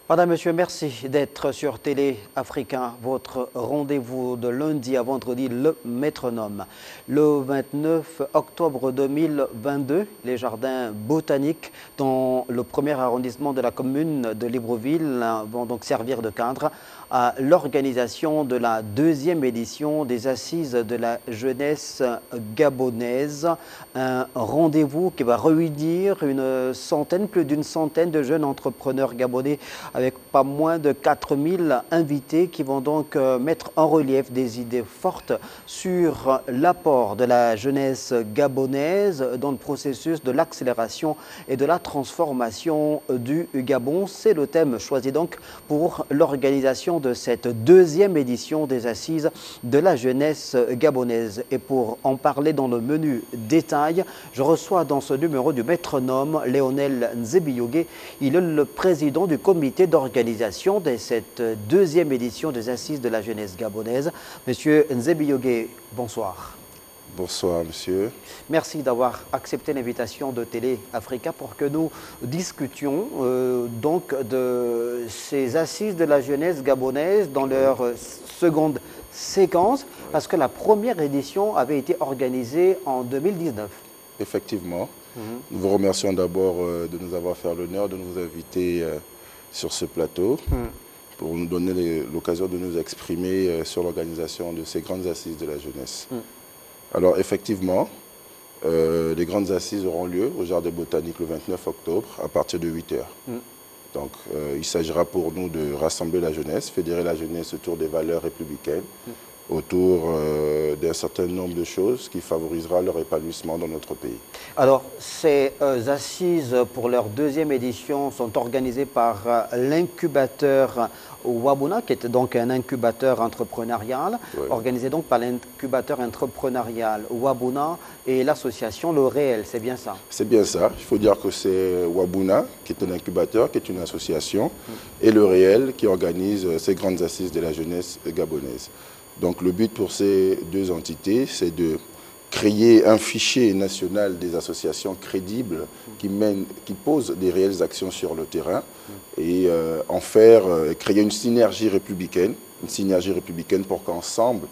Madame, Monsieur, merci d'être sur Télé Africain, votre rendez-vous de lundi à vendredi, le métronome. Le 29 octobre 2022, les jardins botaniques dans le premier arrondissement de la commune de Libreville vont donc servir de cadre à l'organisation de la deuxième édition des Assises de la jeunesse gabonaise. Un rendez-vous qui va réunir plus d'une centaine de jeunes entrepreneurs gabonais avec pas moins de 4000 invités qui vont donc mettre en relief des idées fortes sur l'apport de la jeunesse gabonaise dans le processus de l'accélération et de la transformation du Gabon. C'est le thème choisi donc pour l'organisation de cette deuxième édition des Assises de la jeunesse gabonaise. Et pour en parler dans le menu détail, je reçois dans ce numéro du métronome Léonel Nzebiyoge. Il est le président du comité d'organisation de cette deuxième édition des Assises de la jeunesse gabonaise. Monsieur Nzebiyoge, bonsoir. Bonsoir, monsieur. Merci d'avoir accepté l'invitation de Télé Africa pour que nous discutions donc de ces Assises de la jeunesse gabonaise dans leur seconde séquence, parce que la première édition avait été organisée en 2019. Effectivement. Nous vous remercions d'abord de nous avoir fait l'honneur de nous inviter sur ce plateau pour nous donner l'occasion de nous exprimer sur l'organisation de ces grandes assises de la jeunesse. Alors effectivement, les grandes assises auront lieu au Jardin botanique le 29 octobre à partir de 8 h. Donc il s'agira pour nous de rassembler la jeunesse, fédérer la jeunesse autour des valeurs républicaines, autour d'un certain nombre de choses qui favorisera leur épanouissement dans notre pays. Alors, ces assises pour leur deuxième édition sont organisées par l'incubateur Wabuna, qui est donc un incubateur entrepreneurial, organisé donc par l'incubateur entrepreneurial Wabuna et l'association Le Réel, c'est bien ça? C'est bien ça. Il faut dire que c'est Wabuna, qui est un incubateur, qui est une association, et Le Réel, qui organise ces grandes assises de la jeunesse gabonaise. Donc le but pour ces deux entités, c'est de créer un fichier national des associations crédibles qui posent des réelles actions sur le terrain et créer une synergie républicaine pour qu'ensemble,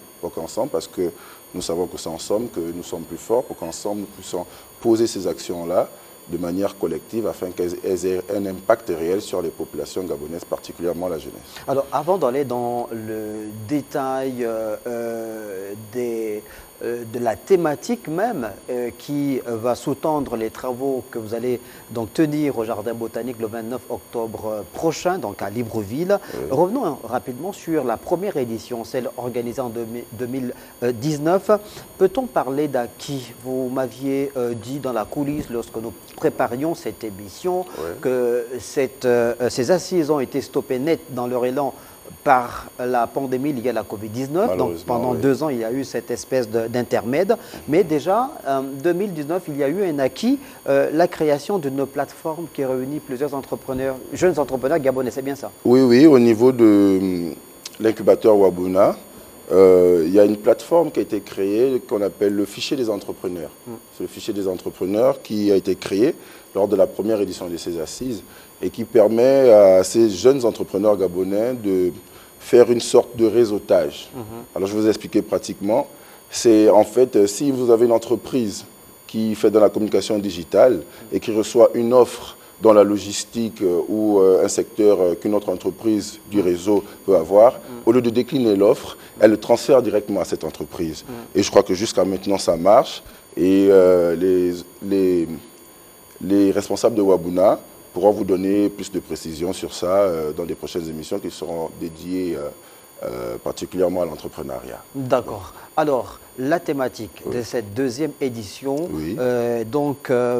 parce que nous savons que c'est ensemble que nous sommes plus forts, pour qu'ensemble nous puissions poser ces actions-là de manière collective afin qu'elles aient un impact réel sur les populations gabonaises, particulièrement la jeunesse. Alors, avant d'aller dans le détail de la thématique même qui va sous-tendre les travaux que vous allez donc tenir au Jardin botanique le 29 octobre prochain, donc à Libreville. Revenons rapidement sur la première édition, celle organisée en 2019. Peut-on parler d'acquis? Vous m'aviez dit dans la coulisse, lorsque nous préparions cette émission, que ces assises ont été stoppées net dans leur élan par la pandémie liée à la Covid-19. Donc pendant 2 ans, il y a eu cette espèce d'intermède. Mais déjà, en 2019, il y a eu un acquis, la création d'une plateforme qui réunit plusieurs jeunes entrepreneurs gabonais. C'est bien ça? Oui, au niveau de l'incubateur Wabuna, il y a une plateforme qui a été créée qu'on appelle le fichier des entrepreneurs. C'est le fichier des entrepreneurs qui a été créé lors de la première édition de ces assises et qui permet à ces jeunes entrepreneurs gabonais de faire une sorte de réseautage. Alors je vais vous expliquer pratiquement. C'est en fait, si vous avez une entreprise qui fait de la communication digitale et qui reçoit une offre dans la logistique ou un secteur qu'une autre entreprise du réseau peut avoir, au lieu de décliner l'offre, elle le transfère directement à cette entreprise. Et je crois que jusqu'à maintenant, ça marche. Et les responsables de Wabuna pourront vous donner plus de précisions sur ça dans les prochaines émissions qui seront dédiées particulièrement à l'entrepreneuriat. D'accord. Alors, la thématique de cette deuxième édition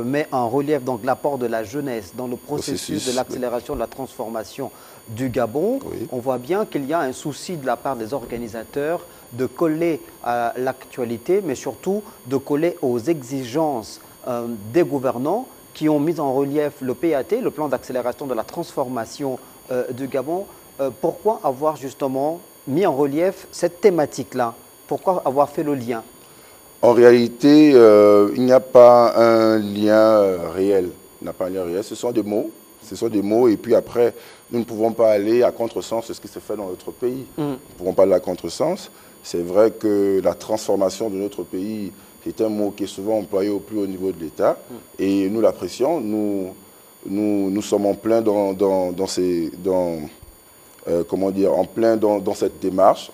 met en relief l'apport de la jeunesse dans le processus de l'accélération de la transformation du Gabon. On voit bien qu'il y a un souci de la part des organisateurs de coller à l'actualité, mais surtout de coller aux exigences des gouvernants qui ont mis en relief le PAT, le plan d'accélération de la transformation du Gabon. Pourquoi avoir justement mis en relief cette thématique-là? Pourquoi avoir fait le lien? En réalité, il n'y a pas un lien réel. Ce sont des mots, Ce sont des mots et puis après, nous ne pouvons pas aller à contresens de ce qui se fait dans notre pays. Nous ne pouvons pas aller à contresens. C'est vrai que la transformation de notre pays est un mot qui est souvent employé au plus haut niveau de l'État et nous l'apprécions. Nous sommes en plein dans cette démarche.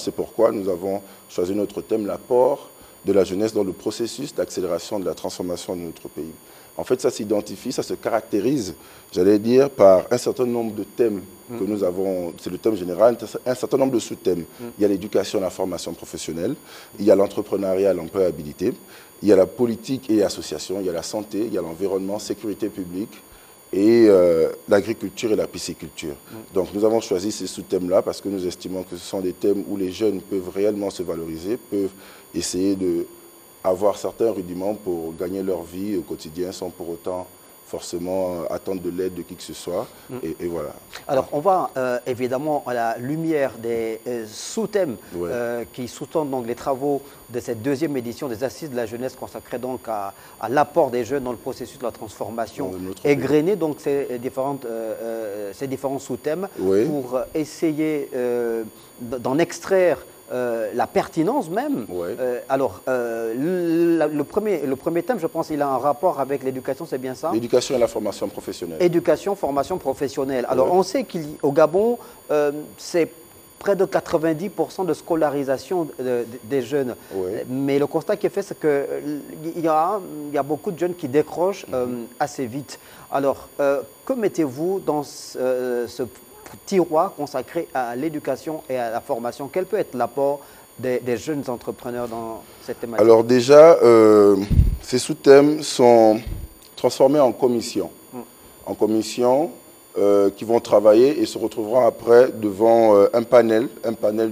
C'est pourquoi nous avons choisi notre thème, l'apport de la jeunesse dans le processus d'accélération de la transformation de notre pays. En fait, ça s'identifie, ça se caractérise, j'allais dire, par un certain nombre de thèmes que nous avons, c'est le thème général, un certain nombre de sous-thèmes. Il y a l'éducation, la formation professionnelle, il y a l'entrepreneuriat, l'employabilité, il y a la politique et l'association, il y a la santé, il y a l'environnement, sécurité publique, et l'agriculture et la pisciculture. Donc nous avons choisi ces sous-thèmes-là parce que nous estimons que ce sont des thèmes où les jeunes peuvent réellement se valoriser, peuvent essayer d'avoir certains rudiments pour gagner leur vie au quotidien sans pour autant forcément attendre de l'aide de qui que ce soit. Et voilà. Alors, on va évidemment à la lumière des sous-thèmes qui sous-tendent donc les travaux de cette deuxième édition des Assises de la jeunesse consacrée donc à l'apport des jeunes dans le processus de la transformation égrener donc ces différents sous-thèmes pour essayer d'en extraire la pertinence même. Le premier thème, je pense, il a un rapport avec l'éducation, c'est bien ça? L'éducation et la formation professionnelle. Éducation, formation professionnelle. Alors, on sait qu'au Gabon, c'est près de 90% de scolarisation des jeunes. Mais le constat qui est fait, c'est qu'il y a beaucoup de jeunes qui décrochent assez vite. Alors, que mettez-vous dans ce tiroir consacré à l'éducation et à la formation? Quel peut être l'apport des jeunes entrepreneurs dans cette thématique? Alors déjà, ces sous-thèmes sont transformés en commissions. Qui vont travailler et se retrouveront après devant un panel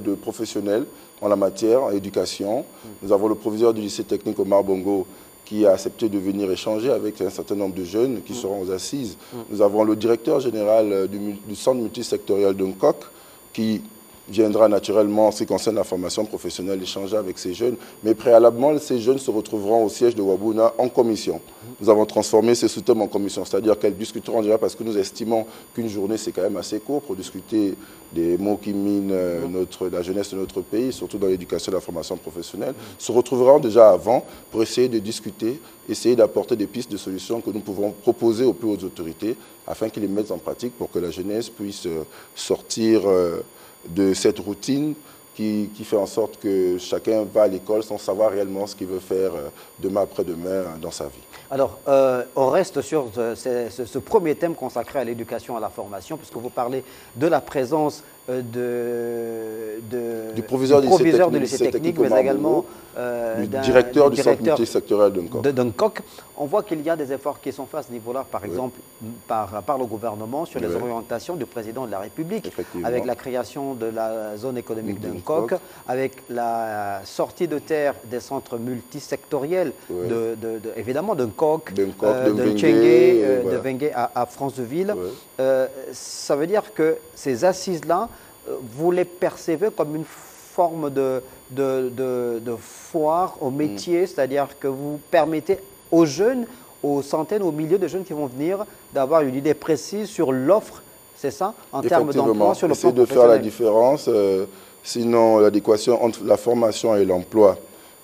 de professionnels en la matière, en éducation. Nous avons le proviseur du lycée technique Omar Bongo qui a accepté de venir échanger avec un certain nombre de jeunes qui seront aux assises. Nous avons le directeur général du centre multisectoriel de Nkok qui viendra naturellement, en ce qui concerne la formation professionnelle, échanger avec ces jeunes. Mais préalablement, ces jeunes se retrouveront au siège de Wabuna en commission. Nous avons transformé ces sous-thèmes en commission, c'est-à-dire qu'elles discuteront déjà parce que nous estimons qu'une journée, c'est quand même assez court pour discuter des mots qui minent la jeunesse de notre pays, surtout dans l'éducation et la formation professionnelle, se retrouveront déjà avant pour essayer de discuter, essayer d'apporter des pistes de solutions que nous pouvons proposer aux plus hautes autorités afin qu'ils les mettent en pratique pour que la jeunesse puisse sortir de cette routine qui fait en sorte que chacun va à l'école sans savoir réellement ce qu'il veut faire demain après-demain dans sa vie. Alors, on reste sur ce premier thème consacré à l'éducation et à la formation, puisque vous parlez de la présence du proviseur du lycée technique, mais également du directeur du centre multisectoriel de Nkok. On voit qu'il y a des efforts qui sont faits à ce niveau-là, par exemple, par le gouvernement sur les orientations du président de la République, avec la création de la zone économique de Nkok, avec la sortie de terre des centres multisectoriels, évidemment de Nkok, de Ntchengue, de Vengue à Franceville. Ça veut dire que ces assises-là, vous les percevez comme une forme de foire au métier, c'est-à-dire que vous permettez aux jeunes, aux centaines, aux milliers de jeunes qui vont venir, d'avoir une idée précise sur l'offre, c'est ça, en termes d'emploi sur le plan professionnel. Essayer de faire la différence, sinon l'adéquation entre la formation et l'emploi.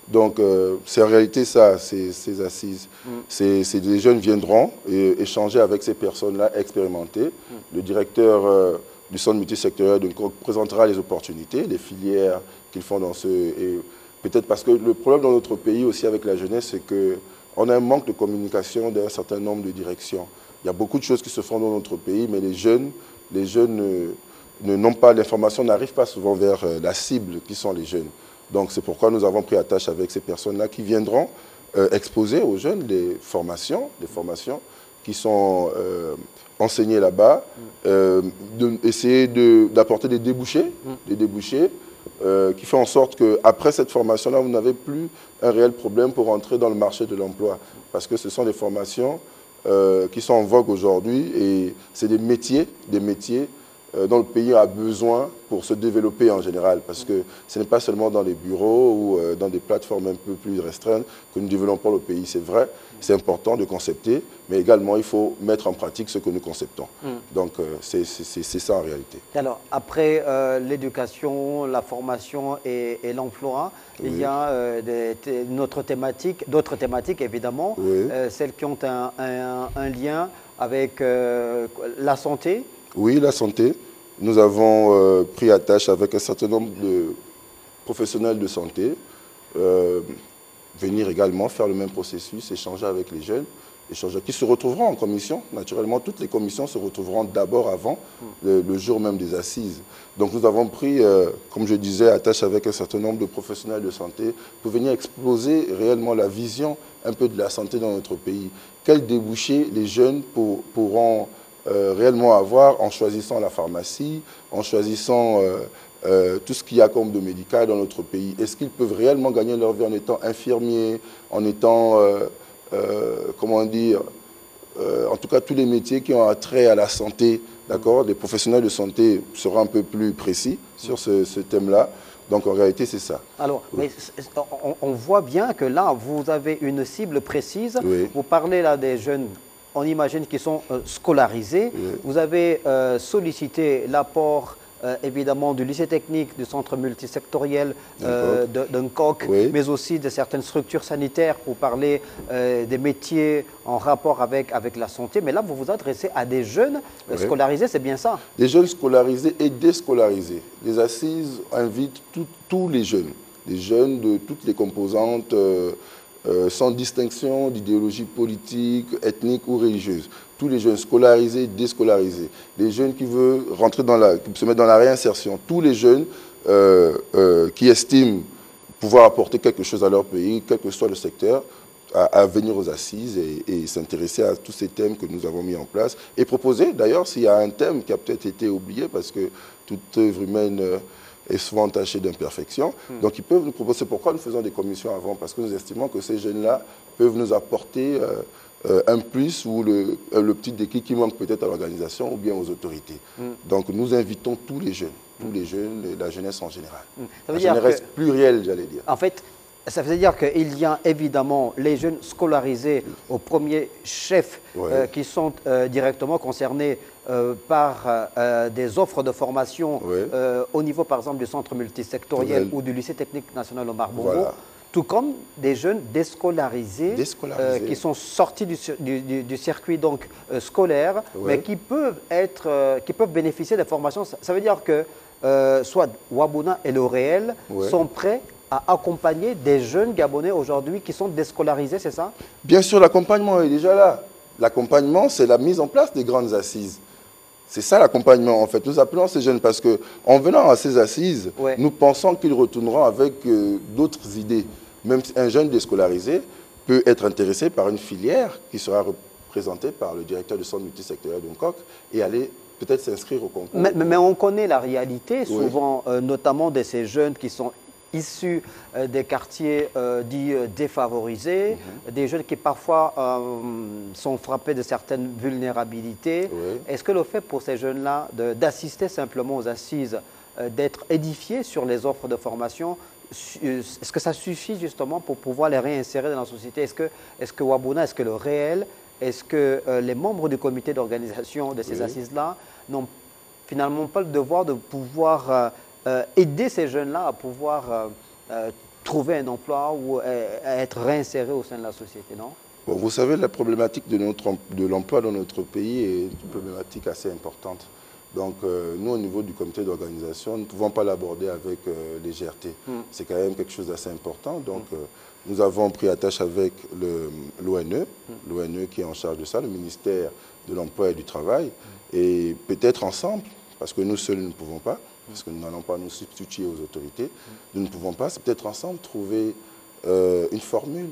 Donc, c'est en réalité ça, ces assises. Les jeunes viendront et échanger avec ces personnes-là expérimentées. Le directeur du centre multisectoriel présentera les opportunités, les filières qu'ils font dans et peut-être parce que le problème dans notre pays aussi avec la jeunesse, c'est qu'on a un manque de communication d'un certain nombre de directions. Il y a beaucoup de choses qui se font dans notre pays, mais les jeunes n'ont pas l'information, n'arrivent pas souvent vers la cible qui sont les jeunes. Donc c'est pourquoi nous avons pris attache avec ces personnes-là qui viendront exposer aux jeunes les formations qui sont enseignées là-bas, essayer d'apporter des débouchés, qui font en sorte qu'après cette formation-là, vous n'avez plus un réel problème pour entrer dans le marché de l'emploi. Parce que ce sont des formations qui sont en vogue aujourd'hui et c'est des métiers dont le pays a besoin pour se développer en général. Parce que ce n'est pas seulement dans les bureaux ou dans des plateformes un peu plus restreintes que nous développons le pays. C'est vrai, c'est important de concepter, mais également il faut mettre en pratique ce que nous conceptons. Donc c'est ça en réalité. Alors, après l'éducation, la formation et l'emploi, il y a d'autres thématiques évidemment, celles qui ont un lien avec la santé. Oui, la santé. Nous avons pris attache avec un certain nombre de professionnels de santé, venir également faire le même processus, échanger avec les jeunes, qui se retrouveront en commission. Naturellement, toutes les commissions se retrouveront d'abord avant le jour même des assises. Donc nous avons pris, comme je disais, attache avec un certain nombre de professionnels de santé pour venir exposer réellement la vision un peu de la santé dans notre pays. Quels débouchés les jeunes pourront réellement avoir en choisissant la pharmacie, en choisissant tout ce qu'il y a comme de médical dans notre pays. Est-ce qu'ils peuvent réellement gagner leur vie en étant infirmiers, en étant, comment dire, en tout cas tous les métiers qui ont attrait à la santé, d'accord? Les professionnels de santé seront un peu plus précis sur ce thème-là. Donc en réalité, c'est ça. Alors, mais on voit bien que là, vous avez une cible précise. Oui. Vous parlez là des jeunes, on imagine, qui sont scolarisés. Oui. Vous avez sollicité l'apport évidemment du lycée technique, du centre multisectoriel d'un COC, oui, mais aussi de certaines structures sanitaires pour parler des métiers en rapport avec la santé. Mais là, vous vous adressez à des jeunes scolarisés, c'est bien ça? Des jeunes scolarisés et déscolarisés. Les assises invitent tous les jeunes de toutes les composantes, sans distinction d'idéologie politique, ethnique ou religieuse. Tous les jeunes scolarisés, déscolarisés. Les jeunes qui veulent se mettre dans la réinsertion. Tous les jeunes qui estiment pouvoir apporter quelque chose à leur pays, quel que soit le secteur, à venir aux assises et s'intéresser à tous ces thèmes que nous avons mis en place. Et proposer, d'ailleurs, s'il y a un thème qui a peut-être été oublié, parce que toute œuvre humaine est souvent tachée d'imperfection. Donc ils peuvent nous proposer. C'est pourquoi nous faisons des commissions avant, parce que nous estimons que ces jeunes-là peuvent nous apporter un plus ou le petit déclic qui manque peut-être à l'organisation ou bien aux autorités. Donc nous invitons tous les jeunes, la jeunesse en général. La jeunesse plurielle, j'allais dire. En fait, ça veut dire qu'il y a évidemment les jeunes scolarisés au premier chef qui sont directement concernés par des offres de formation au niveau, par exemple, du centre multisectoriel ou du lycée technique national Omar Bongo, tout comme des jeunes déscolarisés. Qui sont sortis du circuit donc, scolaire, mais qui peuvent bénéficier des formations. Ça veut dire que soit Wabuna et le réel sont prêts à accompagner des jeunes Gabonais aujourd'hui qui sont déscolarisés, c'est ça? Bien sûr, l'accompagnement est déjà là. L'accompagnement, c'est la mise en place des grandes assises. C'est ça l'accompagnement, en fait. Nous appelons ces jeunes parce qu'en venant à ces assises, nous pensons qu'ils retourneront avec d'autres idées. Même un jeune déscolarisé peut être intéressé par une filière qui sera représentée par le directeur du centre multisectoriel de Nkok et aller peut-être s'inscrire au concours. Mais on connaît la réalité, souvent, notamment de ces jeunes qui sont issus des quartiers dits défavorisés, des jeunes qui parfois sont frappés de certaines vulnérabilités. Est-ce que le fait pour ces jeunes-là d'assister simplement aux assises, d'être édifiés sur les offres de formation, est-ce que ça suffit justement pour pouvoir les réinsérer dans la société? Est-ce que Wabuna, est-ce que le réel, est-ce que les membres du comité d'organisation de ces assises-là n'ont finalement pas le devoir de pouvoir aider ces jeunes-là à pouvoir trouver un emploi ou être réinsérés au sein de la société, non? Bon, vous savez, la problématique de l'emploi dans notre pays est une problématique assez importante. Donc, nous, au niveau du comité d'organisation, nous ne pouvons pas l'aborder avec légèreté. C'est quand même quelque chose d'assez important. Donc, nous avons pris attache avec l'ONE, l'ONE qui est en charge de ça, le ministère de l'Emploi et du Travail, et peut-être ensemble, parce que nous seuls, nous ne pouvons pas, parce que nous n'allons pas nous substituer aux autorités, nous ne pouvons pas, c'est peut-être ensemble trouver une formule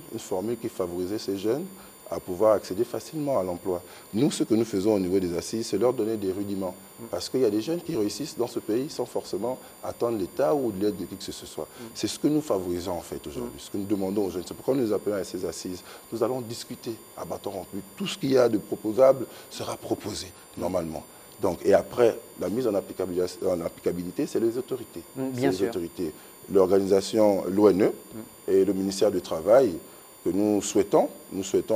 qui favorisait ces jeunes à pouvoir accéder facilement à l'emploi. Nous, ce que nous faisons au niveau des assises, c'est leur donner des rudiments. Parce qu'il y a des jeunes qui réussissent dans ce pays sans forcément attendre l'État ou l'aide de qui que ce soit. C'est ce que nous favorisons en fait aujourd'hui, ce que nous demandons aux jeunes. C'est pourquoi nous les appelons à ces assises. Nous allons discuter à bâton rompu. Tout ce qu'il y a de proposable sera proposé normalement. Donc, et après, la mise en applicabilité, c'est les autorités. Bien sûr. Les autorités. L'organisation, l'ONE et le ministère du Travail, que nous souhaitons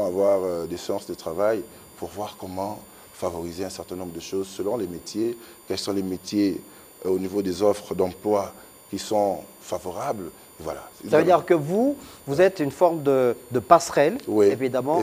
avoir des séances de travail pour voir comment favoriser un certain nombre de choses selon les métiers, quels sont les métiers au niveau des offres d'emploi qui sont favorables. Voilà. Ça veut dire que vous êtes une forme de passerelle, oui, évidemment,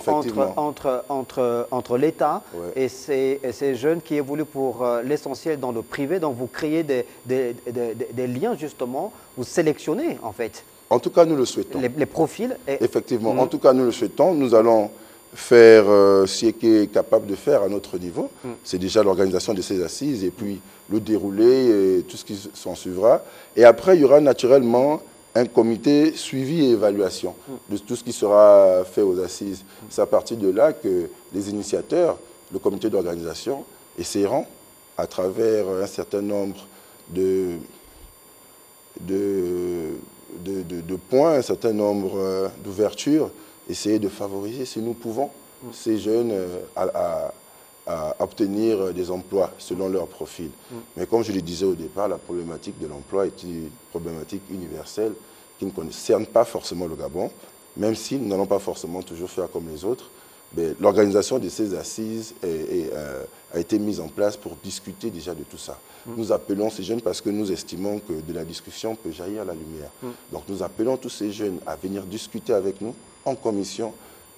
entre l'État et ces jeunes qui évoluent pour l'essentiel dans le privé. Donc vous créez des liens, justement, vous sélectionnez, en fait. En tout cas, nous le souhaitons. Les profils. Effectivement. En tout cas, nous le souhaitons. Nous allons faire ce qui est capable de faire à notre niveau. C'est déjà l'organisation de ces assises et puis le déroulé et tout ce qui s'en suivra. Et après, il y aura naturellement un comité suivi et évaluation de tout ce qui sera fait aux assises. C'est à partir de là que les initiateurs, le comité d'organisation, essaieront, à travers un certain nombre de points, un certain nombre d'ouvertures, essayer de favoriser, si nous pouvons, ces jeunes à obtenir des emplois selon leur profil. Mais comme je le disais au départ, la problématique de l'emploi est une problématique universelle qui ne concerne pas forcément le Gabon, même si nous n'allons pas forcément toujours faire comme les autres. L'organisation de ces assises a été mise en place pour discuter déjà de tout ça. Nous appelons ces jeunes parce que nous estimons que de la discussion peut jaillir la lumière. Donc nous appelons tous ces jeunes à venir discuter avec nous en commission,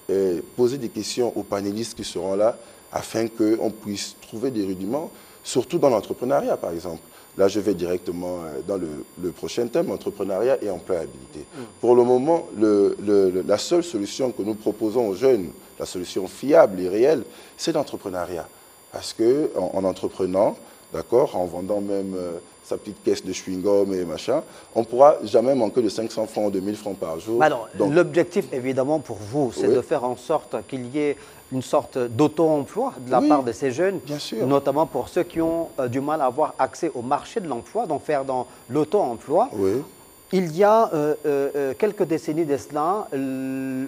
et poser des questions aux panélistes qui seront là afin qu'on puisse trouver des rudiments, surtout dans l'entrepreneuriat par exemple. Là, je vais directement dans le prochain thème, entrepreneuriat et employabilité. Pour le moment, la seule solution que nous proposons aux jeunes, la solution fiable et réelle, c'est l'entrepreneuriat. Parce qu'en entreprenant, d'accord, en vendant même sa petite caisse de chewing-gum et machin, on ne pourra jamais manquer de 500 francs ou de 1000 francs par jour. Alors, l'objectif, évidemment, pour vous, c'est de faire en sorte qu'il y ait une sorte d'auto-emploi de la part de ces jeunes, notamment pour ceux qui ont du mal à avoir accès au marché de l'emploi, donc faire dans l'auto-emploi. Il y a quelques décennies de cela,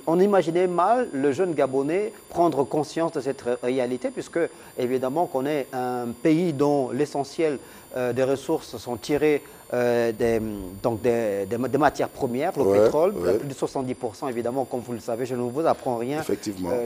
on imaginait mal le jeune Gabonais prendre conscience de cette réalité, puisque évidemment qu'on est un pays dont l'essentiel des ressources sont tirées des matières premières, le pétrole, plus de 70% évidemment, comme vous le savez, je ne vous apprends rien,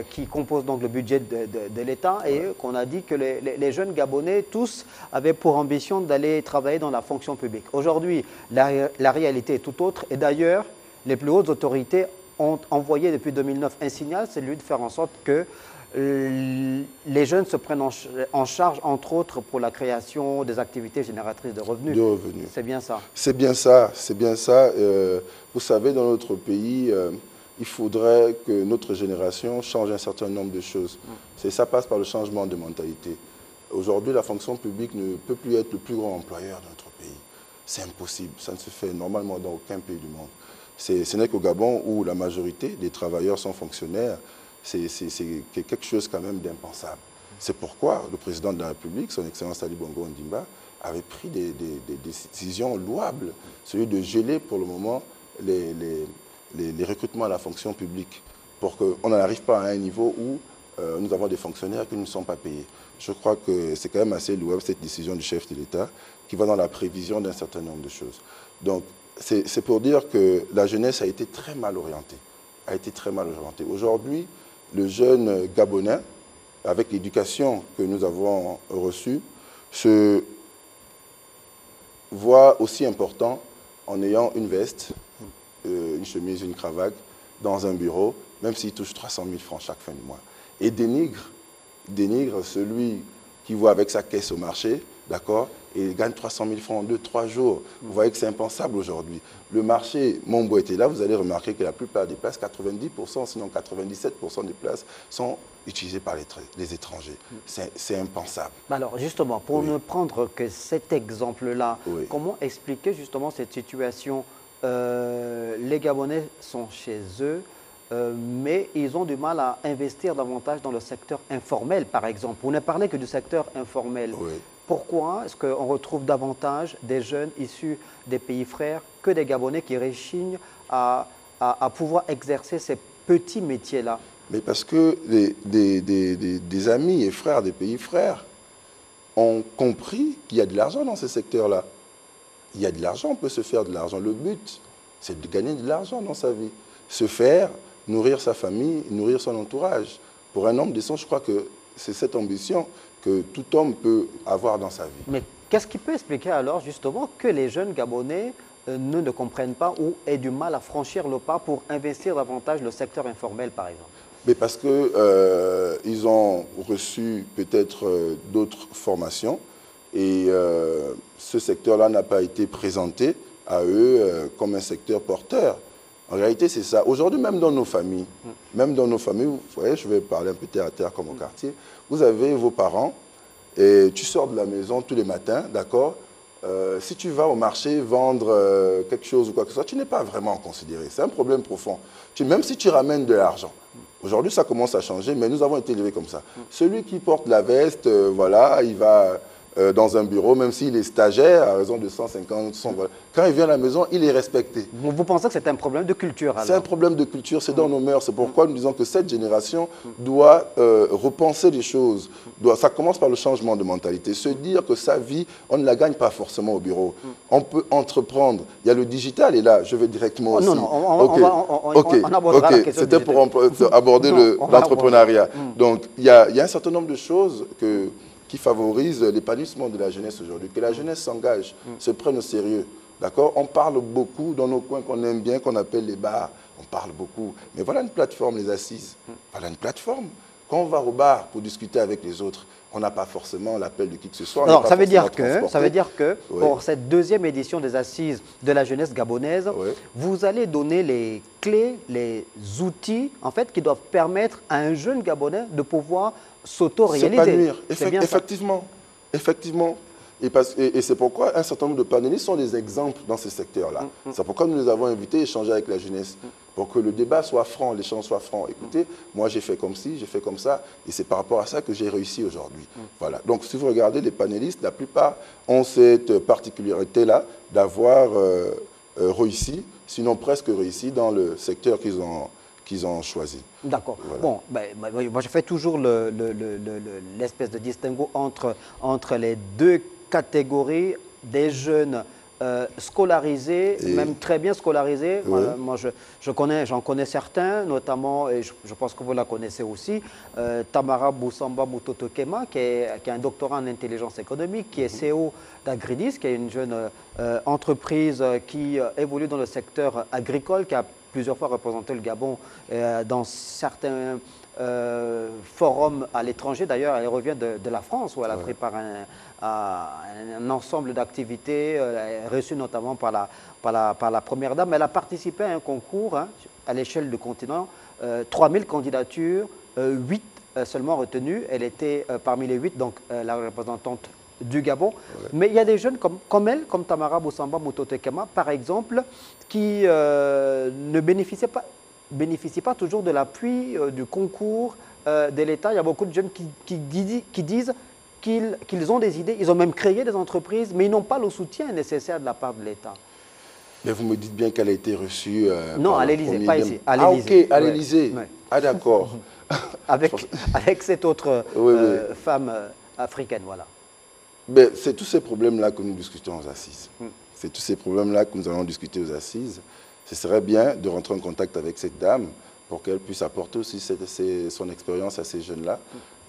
qui compose donc le budget de l'État, et qu'on a dit que les jeunes Gabonais, tous, avaient pour ambition d'aller travailler dans la fonction publique. Aujourd'hui, la réalité est tout autre, et d'ailleurs, les plus hautes autorités ont envoyé depuis 2009 un signal, c'est celui de faire en sorte que les jeunes se prennent en charge, entre autres, pour la création des activités génératrices de revenus. C'est bien ça. C'est bien ça, c'est bien ça. Vous savez, dans notre pays, il faudrait que notre génération change un certain nombre de choses. Ça passe par le changement de mentalité. Aujourd'hui, la fonction publique ne peut plus être le plus grand employeur de notre pays. C'est impossible, ça ne se fait normalement dans aucun pays du monde. Ce n'est qu'au Gabon où la majorité des travailleurs sont fonctionnaires. C'est quelque chose quand même d'impensable. C'est pourquoi le président de la République, son Excellence Ali Bongo Ondimba, avait pris des décisions louables, celui de geler pour le moment les recrutements à la fonction publique, pour qu'on n'en arrive pas à un niveau où nous avons des fonctionnaires qui ne sont pas payés. Je crois que c'est quand même assez louable cette décision du chef de l'État qui va dans la prévision d'un certain nombre de choses. Donc c'est pour dire que la jeunesse a été très mal orientée. Aujourd'hui, le jeune Gabonais, avec l'éducation que nous avons reçue, se voit aussi important en ayant une veste, une chemise, une cravate, dans un bureau, même s'il touche 300 000 francs chaque fin de mois. Et dénigre celui qui voit avec sa caisse au marché, d'accord, et il gagne 300 000 francs en 2-3 jours. Vous voyez que c'est impensable aujourd'hui. Le marché Mombo était là, vous allez remarquer que la plupart des places, 90%, sinon 97% des places, sont utilisées par les étrangers. C'est impensable. Alors justement, pour ne prendre que cet exemple-là, comment expliquer justement cette situation? Les Gabonais sont chez eux, mais ils ont du mal à investir davantage dans le secteur informel, par exemple. Vous ne parlez que du secteur informel. Pourquoi est-ce qu'on retrouve davantage des jeunes issus des pays frères que des Gabonais qui réchignent à pouvoir exercer ces petits métiers-là? Mais parce que des amis et frères des pays frères ont compris qu'il y a de l'argent dans ces secteurs-là. Il y a de l'argent, on peut se faire de l'argent. Le but, c'est de gagner de l'argent dans sa vie. Se faire, nourrir sa famille, nourrir son entourage. Pour un homme décent, je crois que c'est cette ambition que tout homme peut avoir dans sa vie. Mais qu'est-ce qui peut expliquer alors justement que les jeunes Gabonais ne comprennent pas ou aient du mal à franchir le pas pour investir davantage le secteur informel, par exemple? Mais parce qu'ils ont reçu peut-être d'autres formations et ce secteur-là n'a pas été présenté à eux comme un secteur porteur. En réalité, c'est ça. Aujourd'hui, même dans nos familles, vous voyez, je vais parler un peu terre à terre comme au quartier, vous avez vos parents et tu sors de la maison tous les matins, d'accord? Si tu vas au marché vendre quelque chose ou quoi que ce soit, tu n'es pas vraiment considéré. C'est un problème profond. Même si tu ramènes de l'argent. Aujourd'hui, ça commence à changer, mais nous avons été élevés comme ça. Celui qui porte la veste, voilà, il va dans un bureau, même s'il est stagiaire, à raison de 150, 100, voilà. Quand il vient à la maison, il est respecté. Vous pensez que c'est un problème de culture? C'est un problème de culture, c'est dans nos mœurs. C'est pourquoi nous disons que cette génération doit repenser les choses. Ça commence par le changement de mentalité. Se dire que sa vie, on ne la gagne pas forcément au bureau. On peut entreprendre. Il y a le digital, et là, je vais directement aussi. Non, non, on abordera la question. C'était pour aborder l'entrepreneuriat. Donc, il y a un certain nombre de choses qui favorisent l'épanouissement de la jeunesse aujourd'hui. Que la jeunesse s'engage, se prenne au sérieux. D'accord? On parle beaucoup dans nos coins qu'on aime bien, qu'on appelle les bars. On parle beaucoup. Mais voilà une plateforme, les assises. Voilà une plateforme. Quand on va au bar pour discuter avec les autres, on n'a pas forcément l'appel de qui que ce soit. Alors, ça veut dire que pour cette deuxième édition des assises de la jeunesse gabonaise, vous allez donner les clés, les outils, en fait, qui doivent permettre à un jeune Gabonais de pouvoir s'auto-réaliser. S'épanouir, effectivement. Effectivement. Et c'est pourquoi un certain nombre de panélistes sont des exemples dans ces secteurs-là. C'est pourquoi nous les avons invités à échanger avec la jeunesse, pour que le débat soit franc, l'échange soit franc. Écoutez, moi j'ai fait comme ci, j'ai fait comme ça, et c'est par rapport à ça que j'ai réussi aujourd'hui. Voilà. Donc si vous regardez les panélistes, la plupart ont cette particularité-là d'avoir réussi, sinon presque réussi, dans le secteur qu'ils ont choisi. D'accord. Voilà. Bon, moi je fais toujours l'espèce de distinguo entre les deux catégories des jeunes scolarisés, même très bien scolarisés. Moi, j'en connais certains, notamment, et je pense que vous la connaissez aussi, Tamara Boussamba Mutotokema, qui est un doctorat en intelligence économique, qui est CEO d'Agridis, qui est une jeune entreprise qui évolue dans le secteur agricole, qui a plusieurs fois représenté le Gabon dans certains forums à l'étranger. D'ailleurs, elle revient de la France, où elle a pris part à un ensemble d'activités, reçues notamment par la Première Dame. Elle a participé à un concours à l'échelle du continent, 3000 candidatures, 8 seulement retenues. Elle était parmi les 8, donc la représentante du Gabon. Mais il y a des jeunes comme elle, comme Tamara Boussamba Mutotokema, par exemple, qui ne bénéficient pas toujours de l'appui du concours de l'État. Il y a beaucoup de jeunes qui disent qu'ils ont des idées, ils ont même créé des entreprises, mais ils n'ont pas le soutien nécessaire de la part de l'État. Mais vous me dites bien qu'elle a été reçue... non, à l'Élysée, pas ici. À l'Élysée. Ah, ok, à l'Élysée. Ah, d'accord. avec cette autre femme africaine, voilà. C'est tous ces problèmes-là que nous discutons aux assises. C'est tous ces problèmes-là que nous allons discuter aux assises. Ce serait bien de rentrer en contact avec cette dame pour qu'elle puisse apporter aussi son expérience à ces jeunes-là.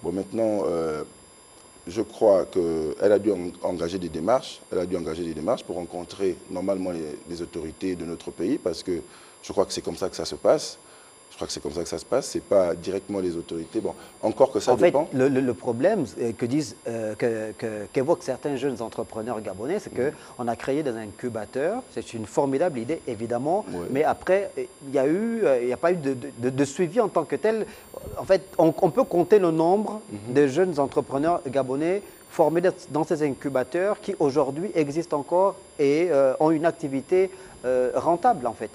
Bon, maintenant, je crois qu'elle a dû engager des démarches. Elle a dû engager des démarches pour rencontrer normalement les autorités de notre pays, parce que je crois que c'est comme ça que ça se passe. Je crois que c'est comme ça que ça se passe, ce n'est pas directement les autorités. Bon, encore que ça dépend. En fait, le problème qu'évoquent certains jeunes entrepreneurs gabonais, c'est qu'on a créé des incubateurs. C'est une formidable idée, évidemment. Mais après, il n'y a pas eu de suivi en tant que tel. En fait, on peut compter le nombre de jeunes entrepreneurs gabonais formés dans ces incubateurs qui aujourd'hui existent encore et ont une activité rentable, en fait.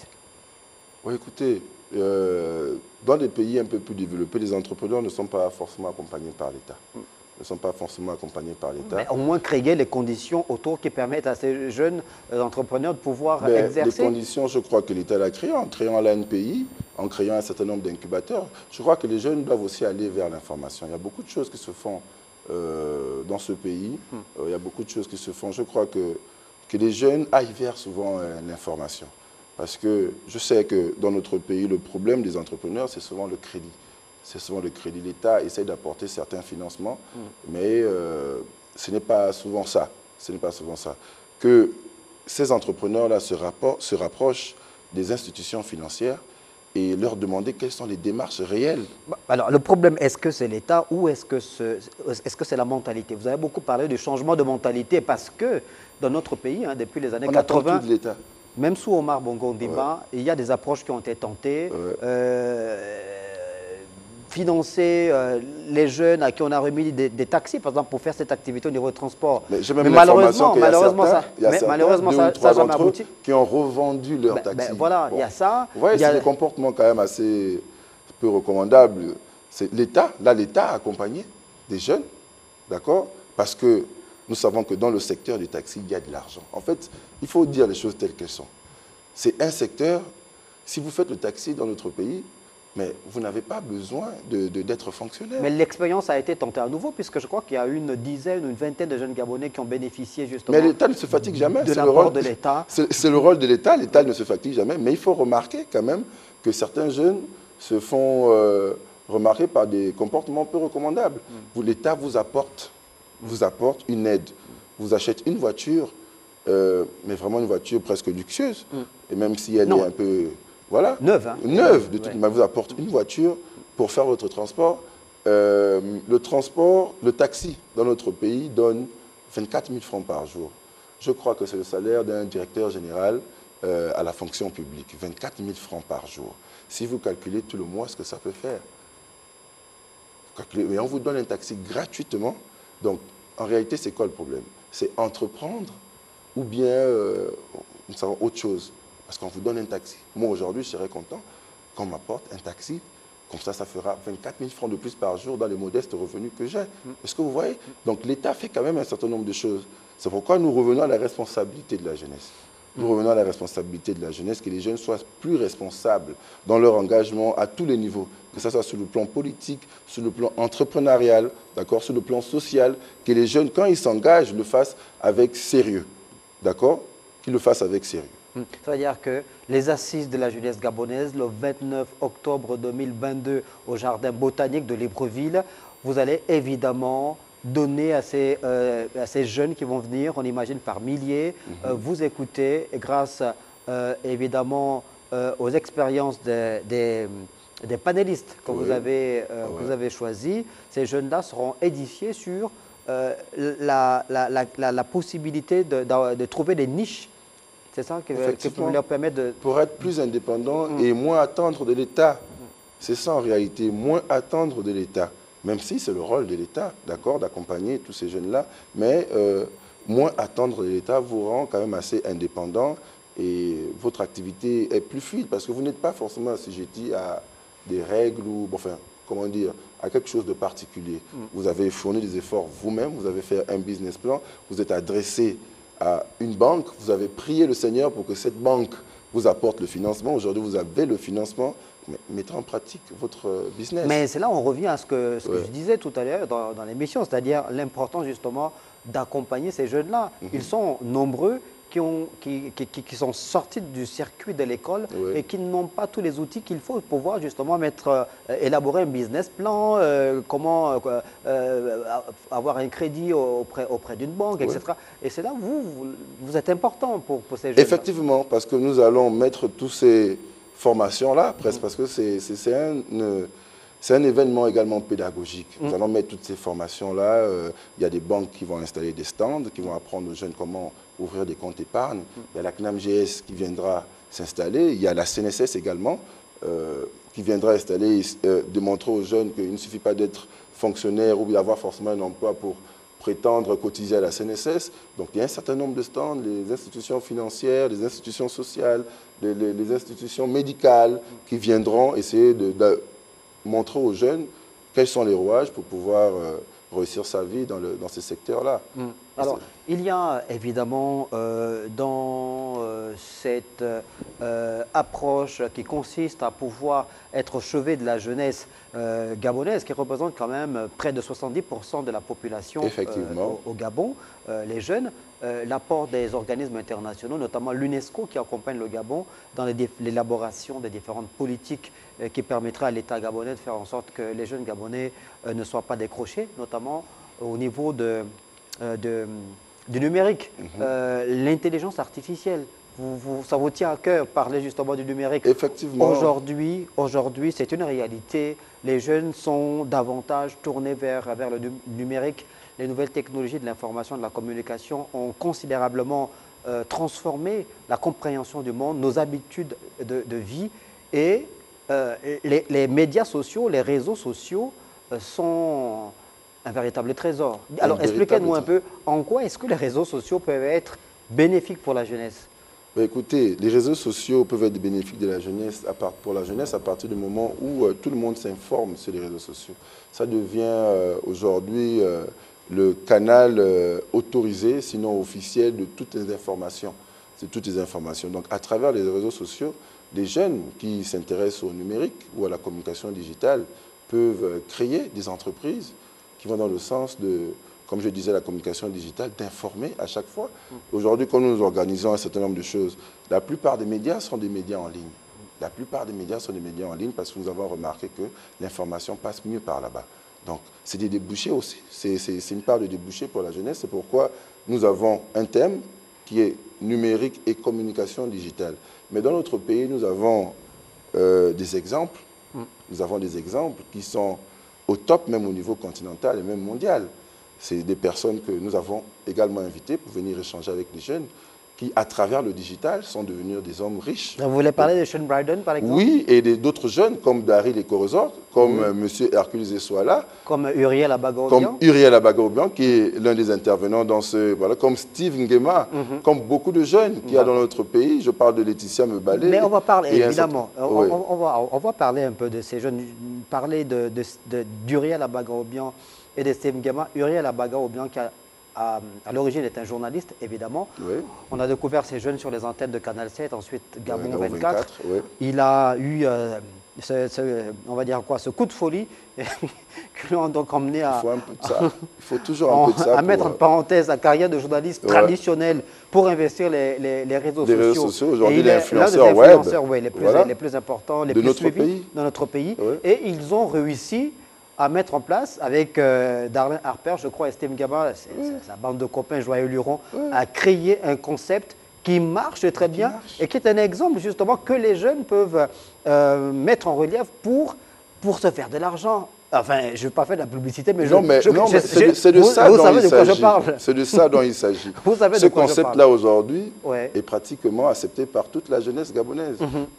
Oui, écoutez, dans des pays un peu plus développés, les entrepreneurs ne sont pas forcément accompagnés par l'État. Ne sont pas forcément accompagnés par l'État. Mais au moins créer les conditions autour qui permettent à ces jeunes entrepreneurs de pouvoir exercer. Les conditions, je crois que l'État l'a créé en créant l'ANPI, en créant un certain nombre d'incubateurs. Je crois que les jeunes doivent aussi aller vers l'information. Il y a beaucoup de choses qui se font dans ce pays. Il y a beaucoup de choses qui se font. Je crois que les jeunes aillent vers souvent l'information. Parce que je sais que dans notre pays, le problème des entrepreneurs, c'est souvent le crédit. C'est souvent le crédit. L'État essaie d'apporter certains financements, mais ce n'est pas souvent ça. Ce n'est pas souvent ça. Que ces entrepreneurs-là se rapprochent des institutions financières et leur demander quelles sont les démarches réelles. Alors, le problème, est-ce que c'est l'État ou est-ce que c'est la mentalité? Vous avez beaucoup parlé du changement de mentalité parce que dans notre pays, hein, depuis les années 80, attend tout de l'État. Même sous Omar Bongo Ondimba, il y a des approches qui ont été tentées. Financer les jeunes à qui on a remis des taxis, par exemple, pour faire cette activité au niveau du transport. Mais malheureusement, ça n'a jamais abouti. Qui ont revendu leurs taxis. Voilà, bon. Il y a ça. Vous voyez, c'est des comportements quand même assez peu recommandables. L'État a accompagné des jeunes, d'accord? Parce que nous savons que dans le secteur des taxis, il y a de l'argent. En fait, il faut dire les choses telles qu'elles sont. C'est un secteur, si vous faites le taxi dans notre pays, mais vous n'avez pas besoin d'être fonctionnaire. Mais l'expérience a été tentée à nouveau, puisque je crois qu'il y a une dizaine, une vingtaine de jeunes Gabonais qui ont bénéficié justement. Mais l'État ne se fatigue jamais. De l'apport de l'État. C'est le rôle de l'État. L'État ne se fatigue jamais. Mais il faut remarquer quand même que certains jeunes se font remarquer par des comportements peu recommandables. L'État vous apporte une aide. Vous achète une voiture, mais vraiment une voiture presque luxueuse. Et même si elle est un peu... Voilà. Neuve. Hein. Neuve. De toute manière, vous apporte une voiture pour faire votre transport. Le taxi dans notre pays donne 24 000 francs par jour. Je crois que c'est le salaire d'un directeur général à la fonction publique. 24 000 francs par jour. Si vous calculez tout le mois ce que ça peut faire. Mais on vous donne un taxi gratuitement. Donc, en réalité, c'est quoi le problème? C'est entreprendre ou bien nous savons autre chose. Parce qu'on vous donne un taxi. Moi, aujourd'hui, je serais content qu'on m'apporte un taxi. Comme ça fera 24 000 francs de plus par jour dans les modestes revenus que j'ai. Est-ce que vous voyez? Donc, l'État fait quand même un certain nombre de choses. C'est pourquoi nous revenons à la responsabilité de la jeunesse. Nous revenons à la responsabilité de la jeunesse, que les jeunes soient plus responsables dans leur engagement à tous les niveaux, que ce soit sur le plan politique, sur le plan entrepreneurial, d'accord, sur le plan social, que les jeunes, quand ils s'engagent, le fassent avec sérieux, d'accord, qu'ils le fassent avec sérieux. Ça veut dire que les assises de la jeunesse gabonaise, le 29 octobre 2022 au Jardin botanique de Libreville, vous allez évidemment donner à ces jeunes qui vont venir, on imagine par milliers, vous écouter grâce évidemment aux expériences des panélistes que vous avez choisis. Ces jeunes-là seront édifiés sur la possibilité de trouver des niches. C'est ça qui leur permet de... Pour être plus indépendant et moins attendre de l'État. C'est ça en réalité, moins attendre de l'État. Même si c'est le rôle de l'État, d'accord, d'accompagner tous ces jeunes-là, mais moins attendre de l'État vous rend quand même assez indépendant et votre activité est plus fluide parce que vous n'êtes pas forcément assujetti à des règles ou, enfin, comment dire, à quelque chose de particulier. Vous avez fourni des efforts vous-même, vous avez fait un business plan, vous êtes adressé à une banque, vous avez prié le Seigneur pour que cette banque vous apporte le financement. Aujourd'hui, vous avez le financement, mais mettez en pratique votre business. Mais c'est là où on revient à ce que je disais tout à l'heure dans l'émission, c'est-à-dire l'importance justement d'accompagner ces jeunes-là. Ils sont nombreux qui sont sortis du circuit de l'école et qui n'ont pas tous les outils qu'il faut pour pouvoir justement élaborer un business plan, comment avoir un crédit auprès d'une banque, etc. Et c'est là où vous êtes important pour ces jeunes. Effectivement, parce que nous allons mettre toutes ces formations-là, presque, parce que c'est un événement également pédagogique. Nous allons mettre toutes ces formations-là. Il y a des banques qui vont installer des stands, qui vont apprendre aux jeunes comment ouvrir des comptes épargne. Il y a la CNAMGS qui viendra s'installer. Il y a la CNSS également qui viendra installer, démontrer aux jeunes qu'il ne suffit pas d'être fonctionnaire ou d'avoir forcément un emploi pour prétendre cotiser à la CNSS. Donc il y a un certain nombre de stands, les institutions financières, les institutions sociales, les institutions médicales qui viendront essayer de montrer aux jeunes quels sont les rouages pour pouvoir réussir sa vie dans ces secteurs-là. Alors, il y a évidemment dans cette approche qui consiste à pouvoir être au chevet de la jeunesse gabonaise, qui représente quand même près de 70% de la population au Gabon, les jeunes, l'apport des organismes internationaux, notamment l'UNESCO qui accompagne le Gabon dans l'élaboration des différentes politiques qui permettraient à l'État gabonais de faire en sorte que les jeunes Gabonais ne soient pas décrochés, notamment au niveau du numérique, l'intelligence artificielle. Ça vous tient à cœur parler justement du numérique. Effectivement. Aujourd'hui, c'est une réalité. Les jeunes sont davantage tournés vers le numérique. Les nouvelles technologies de l'information et de la communication ont considérablement transformé la compréhension du monde, nos habitudes de vie. Et les médias sociaux, les réseaux sociaux sont un véritable trésor. Alors, expliquez-nous un peu en quoi est-ce que les réseaux sociaux peuvent être bénéfiques pour la jeunesse? Écoutez, les réseaux sociaux peuvent être bénéfiques pour la jeunesse à partir du moment où tout le monde s'informe sur les réseaux sociaux. Ça devient aujourd'hui le canal autorisé, sinon officiel, de toutes les informations. C'est toutes les informations. Donc, à travers les réseaux sociaux, les jeunes qui s'intéressent au numérique ou à la communication digitale peuvent créer des entreprises qui vont dans le sens de, comme je disais, la communication digitale, d'informer à chaque fois. Aujourd'hui, quand nous organisons un certain nombre de choses, la plupart des médias sont des médias en ligne. La plupart des médias sont des médias en ligne parce que nous avons remarqué que l'information passe mieux par là-bas. Donc, c'est des débouchés aussi. C'est une part de débouchés pour la jeunesse. C'est pourquoi nous avons un thème qui est numérique et communication digitale. Mais dans notre pays, nous avons des exemples. Nous avons des exemples qui sont au top, même au niveau continental et même mondial. C'est des personnes que nous avons également invitées pour venir échanger avec les jeunes qui, à travers le digital, sont devenus des hommes riches. Vous voulez parler de Sean Bryden, par exemple? Oui, et d'autres jeunes comme Daryl Ekorozor, comme M. Hercule Essoala. Comme Uriel Abaga-Obiang. Comme Uriel Abaga-Obiang, qui est l'un des intervenants dans ce... Voilà, comme Steve Ngema, comme beaucoup de jeunes qu'il y a dans notre pays. Je parle de Laetitia Mebalé. Mais on va parler, évidemment, on va parler un peu de ces jeunes, parler d'Uriel Abaga-Obiang et de Steve Ngema. Uriel Abaga-Obiang qui à l'origine est un journaliste, évidemment. Oui. On a découvert ces jeunes sur les antennes de Canal 7, ensuite Gabon 24. Oui. Il a eu, on va dire quoi, ce coup de folie qui l'ont donc emmené à... Il faut un peu de ça. Il faut toujours un peu de ça. À mettre en parenthèse la carrière de journaliste traditionnelle pour investir les réseaux sociaux. Les réseaux sociaux, aujourd'hui, les influenceurs web. L'un des influenceurs les plus importants, les plus suivis dans notre pays. Oui. Et ils ont réussi à mettre en place avec Darlene Harper, je crois, et Steve Ngema, sa bande de copains Joyeux Luron, à créer un concept qui marche très bien et qui est un exemple justement que les jeunes peuvent mettre en relief pour se faire de l'argent. Enfin, je ne vais pas faire de la publicité, mais c'est de ça dont il s'agit. C'est de ça dont il s'agit. Ce concept-là, aujourd'hui, est pratiquement accepté par toute la jeunesse gabonaise.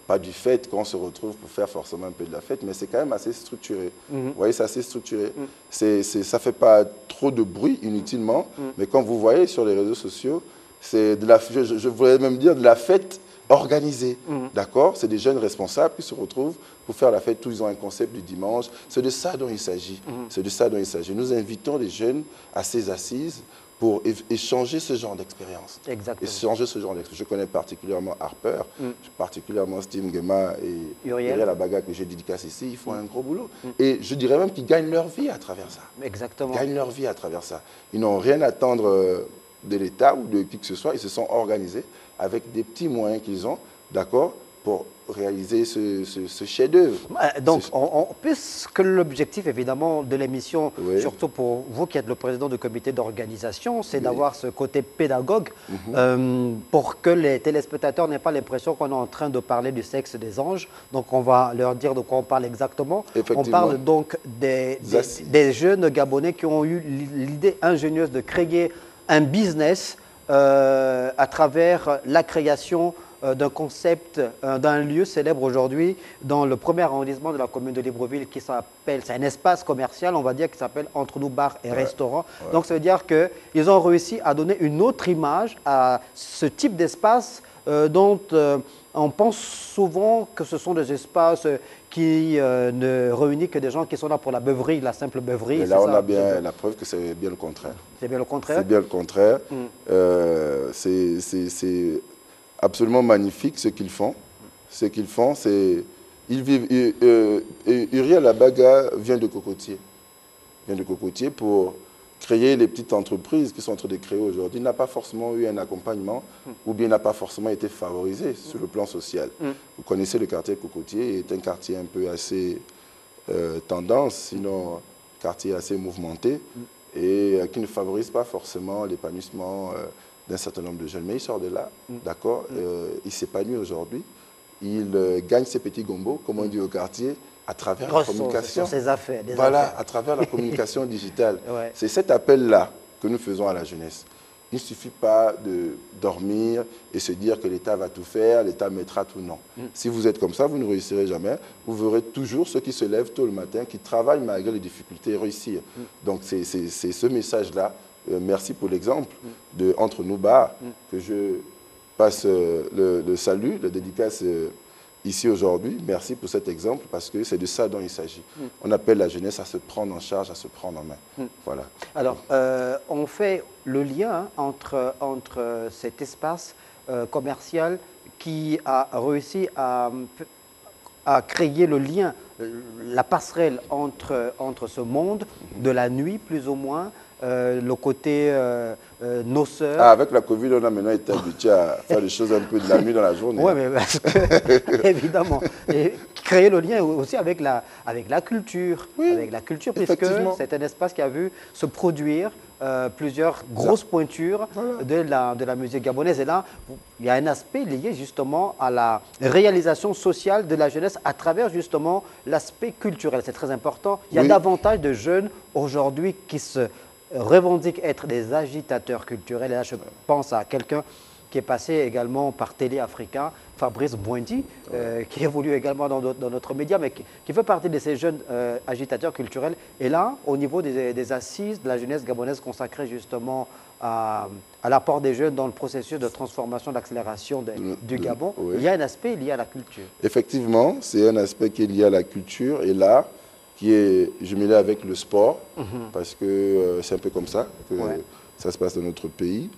Pas du fait qu'on se retrouve pour faire forcément un peu de la fête, mais c'est quand même assez structuré. Vous voyez, c'est assez structuré. Ça ne fait pas trop de bruit inutilement, mais quand vous voyez sur les réseaux sociaux, c'est de la, je voudrais même dire de la fête organisée, d'accord? C'est des jeunes responsables qui se retrouvent pour faire la fête. Tous ils ont un concept du dimanche. C'est de ça dont il s'agit. C'est de ça dont il s'agit. Nous invitons les jeunes à ces assises pour échanger ce genre d'expérience. Exactement. Échanger ce genre d'expérience. Je connais particulièrement Harper, particulièrement Steve Ngema et Uriel Abaga que j'ai dédicace ici. Ils font un gros boulot. Et je dirais même qu'ils gagnent leur vie à travers ça. Exactement. Ils gagnent leur vie à travers ça. Ils n'ont rien à attendre de l'État ou de qui que ce soit. Ils se sont organisés avec des petits moyens qu'ils ont, d'accord, pour réaliser ce chef-d'œuvre. Donc, puisque l'objectif, évidemment, de l'émission, surtout pour vous qui êtes le président du comité d'organisation, c'est d'avoir ce côté pédagogue pour que les téléspectateurs n'aient pas l'impression qu'on est en train de parler du sexe des anges. Donc, on va leur dire de quoi on parle exactement. On parle donc des jeunes Gabonais qui ont eu l'idée ingénieuse de créer un business à travers la création d'un concept, d'un lieu célèbre aujourd'hui dans le premier arrondissement de la commune de Libreville qui s'appelle, c'est un espace commercial, on va dire, qui s'appelle Entre nous bar et restaurant. Donc ça veut dire qu'ils ont réussi à donner une autre image à ce type d'espace dont on pense souvent que ce sont des espaces qui ne réunissent que des gens qui sont là pour la beuverie, la simple beuverie. Et là, on a bien la preuve que c'est bien le contraire. C'est bien le contraire? C'est bien le contraire. C'est absolument magnifique ce qu'ils font. Ce qu'ils font, c'est... Ils vivent... Uriel Abaga vient de Cocotier. Vient de Cocotier pour créer les petites entreprises qui sont en train de créer aujourd'hui. Il n'a pas forcément eu un accompagnement ou bien n'a pas forcément été favorisé sur le plan social. Vous connaissez le quartier Cocotier, c'est un quartier un peu assez tendance, sinon quartier assez mouvementé et qui ne favorise pas forcément l'épanouissement d'un certain nombre de jeunes. Mais il sort de là, d'accord, il s'épanouit aujourd'hui, il gagne ses petits gombos, comme on dit au quartier, à travers la communication. Ses affaires, voilà, à travers la communication digitale. Ouais. C'est cet appel-là que nous faisons à la jeunesse. Il ne suffit pas de dormir et se dire que l'État va tout faire, l'État mettra tout. Non. Si vous êtes comme ça, vous ne réussirez jamais. Vous verrez toujours ceux qui se lèvent tôt le matin, qui travaillent malgré les difficultés, réussir. Donc c'est ce message-là. Merci pour l'exemple de Entre nous bars, que je passe le salut, la dédicace ici aujourd'hui. Merci pour cet exemple parce que c'est de ça dont il s'agit. On appelle la jeunesse à se prendre en charge, à se prendre en main. Voilà. Alors, on fait le lien entre cet espace commercial qui a réussi à créer le lien, la passerelle entre ce monde de la nuit, plus ou moins, le côté noceur. Ah, avec la Covid, on a maintenant été habitué à faire des choses un peu de la nuit dans la journée. Oui, mais parce que, évidemment, et créer le lien aussi avec la culture, avec la culture, puisque c'est un espace qui a vu se produire plusieurs grosses pointures de la musique gabonaise. Et là, il y a un aspect lié justement à la réalisation sociale de la jeunesse à travers justement l'aspect culturel. C'est très important. Il y a davantage de jeunes aujourd'hui qui se revendiquent être des agitateurs culturels. Et là, je pense à quelqu'un qui est passé également par Télé Africa, Fabrice Bouindi, qui évolue également dans notre média, mais qui fait partie de ces jeunes agitateurs culturels. Et là, au niveau des assises de la jeunesse gabonaise consacrée justement à l'apport des jeunes dans le processus de transformation, d'accélération du Gabon, il y a un aspect lié à la culture. Effectivement, c'est un aspect qui est lié à la culture et l'art, qui est jumelé avec le sport, parce que c'est un peu comme ça que ça se passe dans notre pays.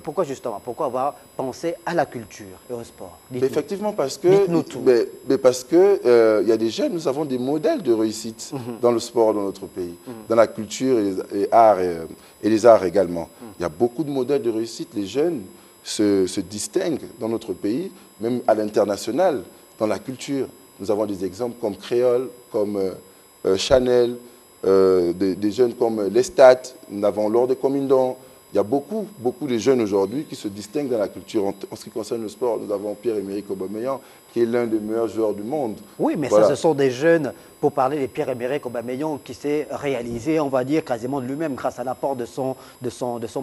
Pourquoi justement? Pourquoi avoir pensé à la culture et au sport? Effectivement, parce que parce que y a des jeunes, nous avons des modèles de réussite dans le sport dans notre pays, dans la culture et les arts également. Il y a beaucoup de modèles de réussite. Les jeunes se distinguent dans notre pays, même à l'international, dans la culture. Nous avons des exemples comme Créole, comme Chanel, des jeunes comme Lestat, nous avons Lord Comindon. Il y a beaucoup de jeunes aujourd'hui qui se distinguent dans la culture. En ce qui concerne le sport, nous avons Pierre-Emerick Aubameyang, qui est l'un des meilleurs joueurs du monde. Oui, mais ça, ce sont des jeunes, pour parler de Pierre-Emerick Aubameyang, qui s'est réalisé, on va dire, quasiment de lui-même, grâce à l'apport de son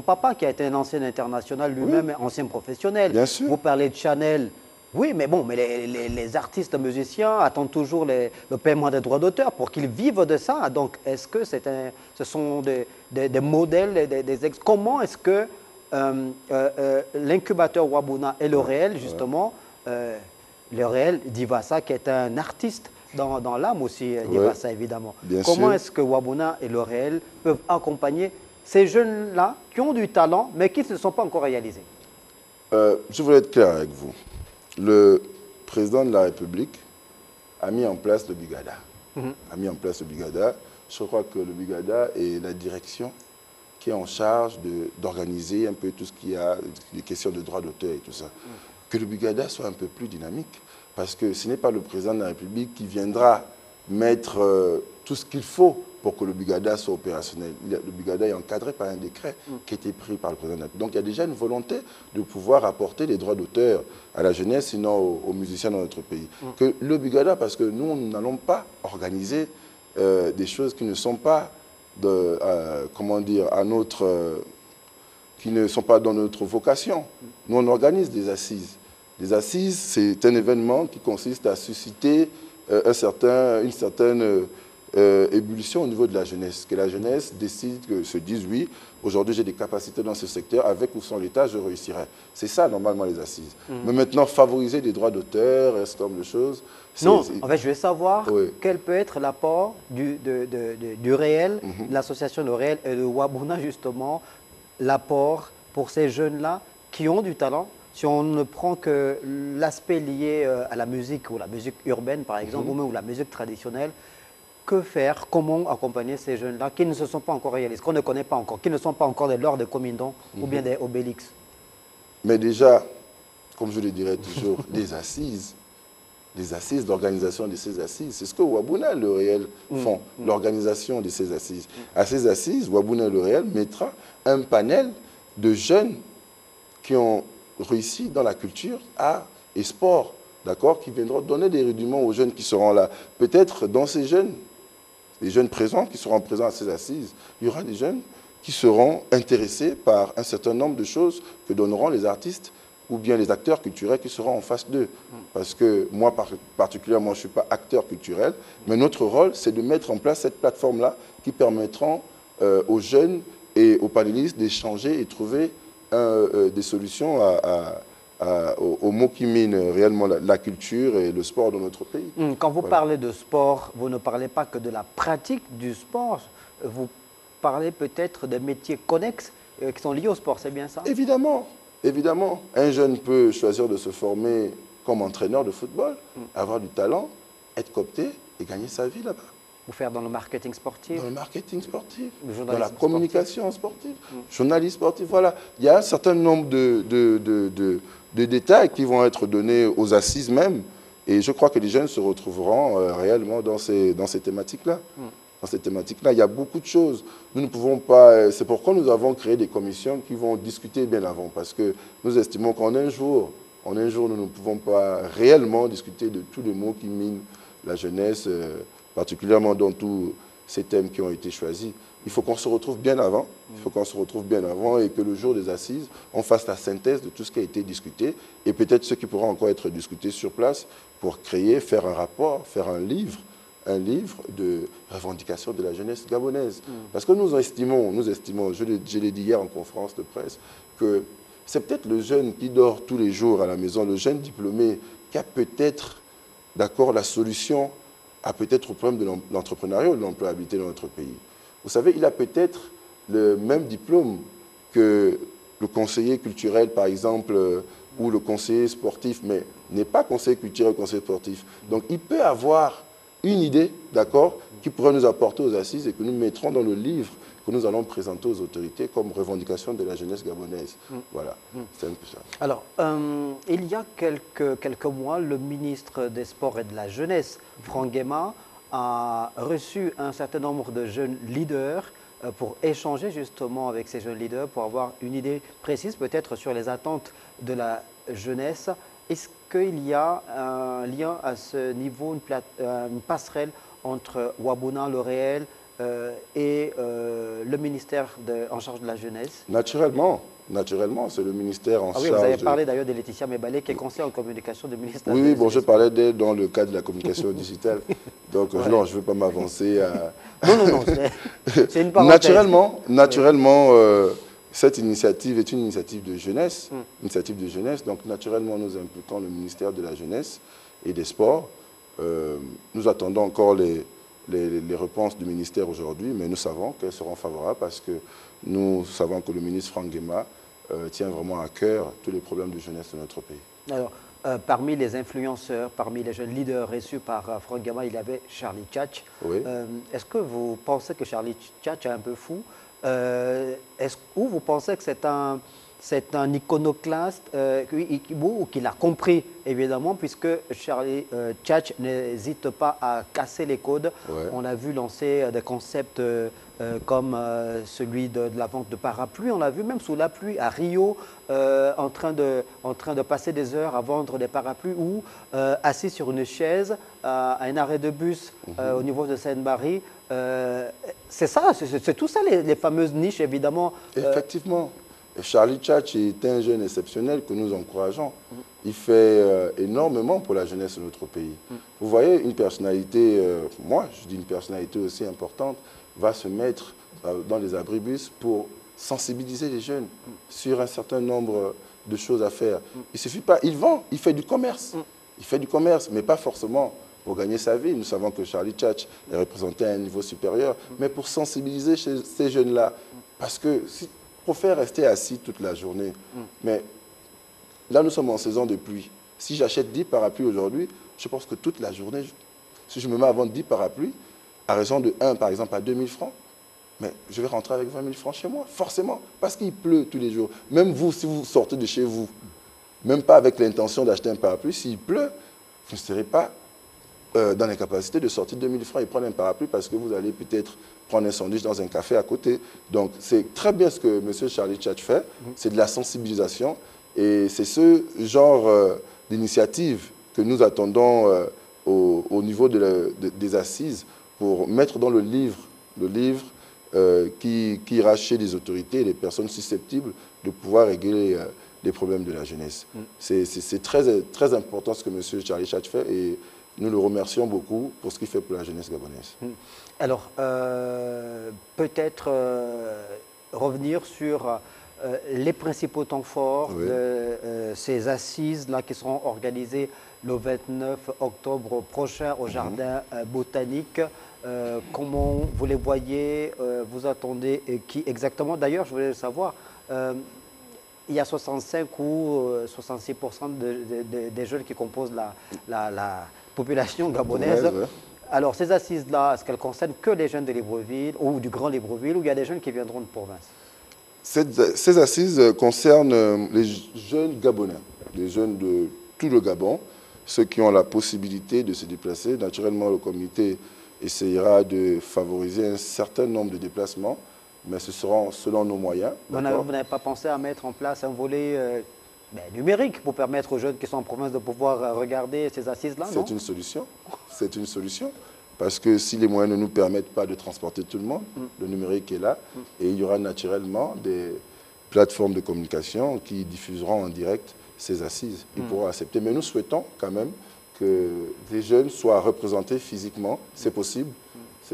papa, qui a été un ancien international lui-même, ancien professionnel. Bien sûr. Vous parlez de Chanel. Oui, mais bon, mais les artistes musiciens attendent toujours le paiement des droits d'auteur pour qu'ils vivent de ça. Donc, est-ce que ce sont des modèles, comment est-ce que l'incubateur Wabuna et le réel, justement, le réel d'Ivassa, qui est un artiste dans l'âme aussi d'Ivassa, évidemment. Comment est-ce que Wabuna et le réel peuvent accompagner ces jeunes-là qui ont du talent, mais qui ne se sont pas encore réalisés? Je voulais être clair avec vous. Le président de la République a mis en place le Bigada. Je crois que le Bigada est la direction qui est en charge d'organiser un peu tout ce qui a des questions de droits d'auteur et tout ça. Que le Bigada soit un peu plus dynamique, parce que ce n'est pas le président de la République qui viendra mettre tout ce qu'il faut pour que le Bigada soit opérationnel. Le Bigada est encadré par un décret qui a été pris par le président de la République. Donc il y a déjà une volonté de pouvoir apporter des droits d'auteur à la jeunesse, sinon aux musiciens dans notre pays. Que le Bigada, parce que nous n'allons pas organiser des choses qui ne sont pas comment dire, qui ne sont pas dans notre vocation. Nous, on organise des assises. Les assises, c'est un événement qui consiste à susciter une certaine ébullition au niveau de la jeunesse, que la jeunesse décide, se dise oui, aujourd'hui j'ai des capacités dans ce secteur, avec ou sans l'État, je réussirai. C'est ça normalement les assises. Mais maintenant, favoriser des droits d'auteur, un certain nombre de choses. Non, en fait, je veux savoir oui. quel peut être l'apport du réel, de l'association Le Réel et de Wabuna, justement, l'apport pour ces jeunes-là qui ont du talent. Si on ne prend que l'aspect lié à la musique, ou la musique urbaine, par exemple, ou même la musique traditionnelle, que faire, comment accompagner ces jeunes-là qui ne se sont pas encore réalisés, qu'on ne connaît pas encore, qui ne sont pas encore des lords de Comindon ou bien des Obélix? Mais déjà, comme je le dirais toujours, les assises, l'organisation de ces assises, c'est ce que Wabuna Le Réel font, l'organisation de ces assises. À ces assises, Wabuna Le Réel mettra un panel de jeunes qui ont réussi dans la culture, art et sport, d'accord, qui viendront donner des rudiments aux jeunes qui seront là. Peut-être dans ces jeunes, les jeunes présents, qui seront présents à ces assises, il y aura des jeunes qui seront intéressés par un certain nombre de choses que donneront les artistes ou bien les acteurs culturels qui seront en face d'eux. Parce que moi, particulièrement, je ne suis pas acteur culturel, mais notre rôle, c'est de mettre en place cette plateforme-là qui permettra aux jeunes et aux panélistes d'échanger et trouver des solutions aux mots qui minent réellement la culture et le sport dans notre pays. Quand vous parlez de sport, vous ne parlez pas que de la pratique du sport, vous parlez peut-être de métiers connexes qui sont liés au sport, c'est bien ça? Évidemment, évidemment. Un jeune peut choisir de se former comme entraîneur de football, avoir du talent, être coopté et gagner sa vie là-bas. Ou faire dans le marketing sportif? Dans le marketing sportif, dans la communication sportive, journaliste sportif, voilà. Il y a un certain nombre de détails qui vont être donnés aux assises même. Et je crois que les jeunes se retrouveront réellement dans ces thématiques-là. Dans ces thématiques-là, il y a beaucoup de choses. Nous ne pouvons pas... C'est pourquoi nous avons créé des commissions qui vont discuter bien avant. Parce que nous estimons qu'en un jour, nous ne pouvons pas réellement discuter de tous les mots qui minent la jeunesse, particulièrement dans tous ces thèmes qui ont été choisis. Il faut qu'on se retrouve bien avant, et que le jour des assises, on fasse la synthèse de tout ce qui a été discuté et peut-être ce qui pourra encore être discuté sur place pour créer, faire un rapport, faire un livre de revendication de la jeunesse gabonaise. Parce que nous estimons, je l'ai dit hier en conférence de presse, que c'est peut-être le jeune qui dort tous les jours à la maison, le jeune diplômé qui a peut-être, d'accord, la solution à peut-être au problème de l'entrepreneuriat ou de l'employabilité dans notre pays. Vous savez, il a peut-être le même diplôme que le conseiller culturel, par exemple, ou le conseiller sportif, mais n'est pas conseiller culturel ou conseiller sportif. Donc, il peut avoir une idée, d'accord, qui pourrait nous apporter aux assises et que nous mettrons dans le livre que nous allons présenter aux autorités comme revendication de la jeunesse gabonaise. Voilà, c'est un peu ça. Alors, il y a quelques mois, le ministre des Sports et de la Jeunesse, Franck Guéma, a reçu un certain nombre de jeunes leaders pour échanger justement avec ces jeunes leaders, pour avoir une idée précise peut-être sur les attentes de la jeunesse. Est-ce qu'il y a un lien à ce niveau, une passerelle entre Wabuna, Le Réel et le ministère en charge de la jeunesse? Naturellement, c'est le ministère en charge. Vous avez parlé d'ailleurs de Laetitia Mebalé, qui est conseillère en communication du ministère. Oui, bon, je parlais d'elle dans le cadre de la communication digitale. Donc, non, je ne veux pas m'avancer à... Non, c'est une parenthèse. Naturellement, cette initiative est une initiative de jeunesse. Donc, naturellement, nous impliquons le ministère de la Jeunesse et des Sports. Nous attendons encore les réponses du ministère aujourd'hui, mais nous savons qu'elles seront favorables parce que nous savons que le ministre Franck Guéma tient vraiment à cœur tous les problèmes de jeunesse de notre pays. Alors, parmi les influenceurs, parmi les jeunes leaders reçus par Franck Guéma, il y avait Charlie Tchatch. Oui. Est-ce que vous pensez que Charlie Tchatch est un peu fou? Ou vous pensez que c'est un iconoclaste ou qu'il a compris, évidemment, puisque Charlie Tchatch n'hésite pas à casser les codes. Ouais. On a vu lancer des concepts comme celui de la vente de parapluies. On l'a vu même sous la pluie à Rio, en train de passer des heures à vendre des parapluies ou assis sur une chaise à un arrêt de bus au niveau de Seine-Marie. C'est ça, c'est tout ça, les fameuses niches, évidemment. Effectivement. Charlie Tchatch est un jeune exceptionnel que nous encourageons. Il fait énormément pour la jeunesse de notre pays. Vous voyez, une personnalité, moi je dis une personnalité aussi importante, va se mettre dans les abribus pour sensibiliser les jeunes sur un certain nombre de choses à faire. Il suffit pas, il vend, il fait du commerce. Il fait du commerce, mais pas forcément pour gagner sa vie. Nous savons que Charlie Tchatch est représenté à un niveau supérieur, mais pour sensibiliser ces jeunes-là. Parce que si pour faire rester assis toute la journée. Mais là, nous sommes en saison de pluie. Si j'achète 10 parapluies aujourd'hui, je pense que toute la journée, si je me mets à vendre 10 parapluies, à raison de 1, par exemple, à 2 000 francs, mais je vais rentrer avec 20 000 francs chez moi, forcément, parce qu'il pleut tous les jours. Même vous, si vous sortez de chez vous, même pas avec l'intention d'acheter un parapluie, s'il pleut, vous ne serez pas dans les capacités de sortir 2 000 francs et prendre un parapluie parce que vous allez peut-être prendre un sandwich dans un café à côté. Donc, c'est très bien ce que M. Charlie Tchatch fait. C'est de la sensibilisation. Et c'est ce genre d'initiative que nous attendons au niveau des assises pour mettre dans le livre qui ira chez les autorités et les personnes susceptibles de pouvoir régler les problèmes de la jeunesse. C'est très, très important ce que M. Charlie Tchatch fait et nous le remercions beaucoup pour ce qu'il fait pour la jeunesse gabonaise. Alors, peut-être revenir sur les principaux temps forts de ces assises-là qui seront organisées le 29 octobre prochain au Jardin botanique. Comment vous les voyez, vous attendez qui exactement? D'ailleurs, je voulais savoir, il y a 65 ou 66% des jeunes qui composent la population gabonaise. Alors, ces assises-là, est-ce qu'elles concernent que les jeunes de Libreville ou du Grand Libreville ou il y a des jeunes qui viendront de province? Ces assises concernent les jeunes gabonais, les jeunes de tout le Gabon, ceux qui ont la possibilité de se déplacer. Naturellement, le comité essayera de favoriser un certain nombre de déplacements, mais ce seront selon nos moyens. Vous n'avez pas pensé à mettre en place un volet numérique pour permettre aux jeunes qui sont en province de pouvoir regarder ces assises-là? C'est une solution. C'est une solution. Parce que si les moyens ne nous permettent pas de transporter tout le monde, le numérique est là. Et il y aura naturellement des plateformes de communication qui diffuseront en direct ces assises. Ils pourront accepter. Mais nous souhaitons quand même que les jeunes soient représentés physiquement. C'est possible.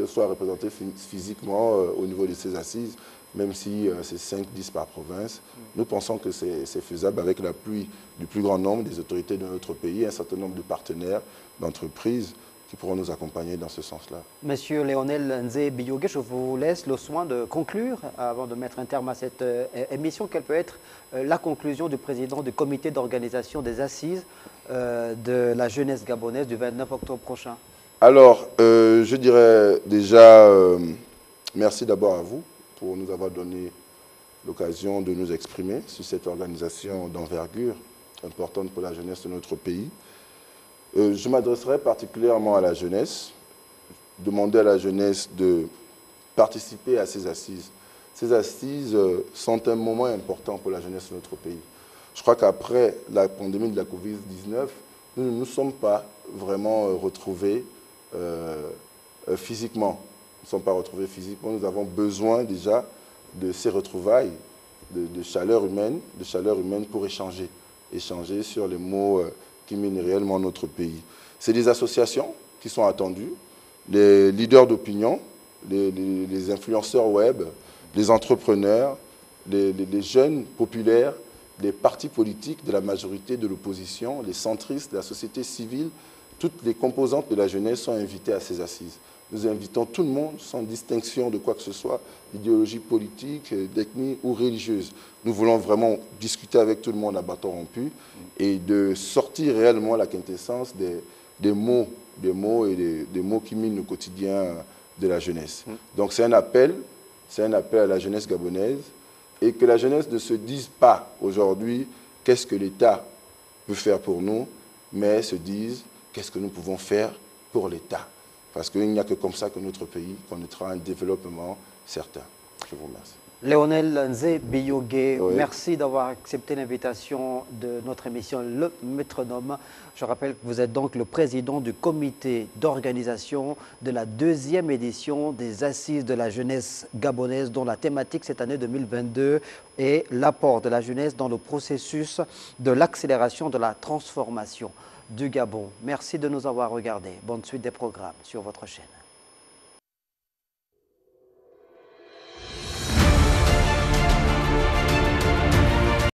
Soient représentés physiquement au niveau de ces assises, même si c'est 5-10 par province. Nous pensons que c'est faisable avec l'appui du plus grand nombre des autorités de notre pays, un certain nombre de partenaires, d'entreprises qui pourront nous accompagner dans ce sens-là. Monsieur Léonel Nzé Biyogué, je vous laisse le soin de conclure, avant de mettre un terme à cette émission. Quelle peut être la conclusion du président du comité d'organisation des assises de la jeunesse gabonaise du 29 octobre prochain? Alors, je dirais déjà merci d'abord à vous pour nous avoir donné l'occasion de nous exprimer sur cette organisation d'envergure importante pour la jeunesse de notre pays. Je m'adresserai particulièrement à la jeunesse, demander à la jeunesse de participer à ces assises. Ces assises sont un moment important pour la jeunesse de notre pays. Je crois qu'après la pandémie de la Covid-19, nous ne nous sommes pas vraiment retrouvés physiquement. Nous ne sommes pas retrouvés physiquement. Nous avons besoin déjà de ces retrouvailles, de chaleur humaine pour échanger sur les maux qui minent réellement notre pays. C'est des associations qui sont attendues, les leaders d'opinion, les influenceurs web, les entrepreneurs, les jeunes populaires, les partis politiques de la majorité de l'opposition, les centristes, la société civile. Toutes les composantes de la jeunesse sont invitées à ces assises. Nous invitons tout le monde, sans distinction de quoi que ce soit, d'idéologie politique, d'ethnie ou religieuse. Nous voulons vraiment discuter avec tout le monde à bâton rompu et de sortir réellement la quintessence des mots qui minent le quotidien de la jeunesse. Donc c'est un appel à la jeunesse gabonaise et que la jeunesse ne se dise pas aujourd'hui qu'est-ce que l'État peut faire pour nous, mais se dise qu'est-ce que nous pouvons faire pour l'État. Parce qu'il n'y a que comme ça que notre pays connaîtra un développement certain. Je vous remercie. Léonel Nzé Biyogué, Oui. merci d'avoir accepté l'invitation de notre émission Le Métronome. Je rappelle que vous êtes donc le président du comité d'organisation de la 2e édition des Assises de la jeunesse gabonaise, dont la thématique cette année 2022 est l'apport de la jeunesse dans le processus de l'accélération de la transformation du Gabon. Merci de nous avoir regardés. Bonne suite des programmes sur votre chaîne.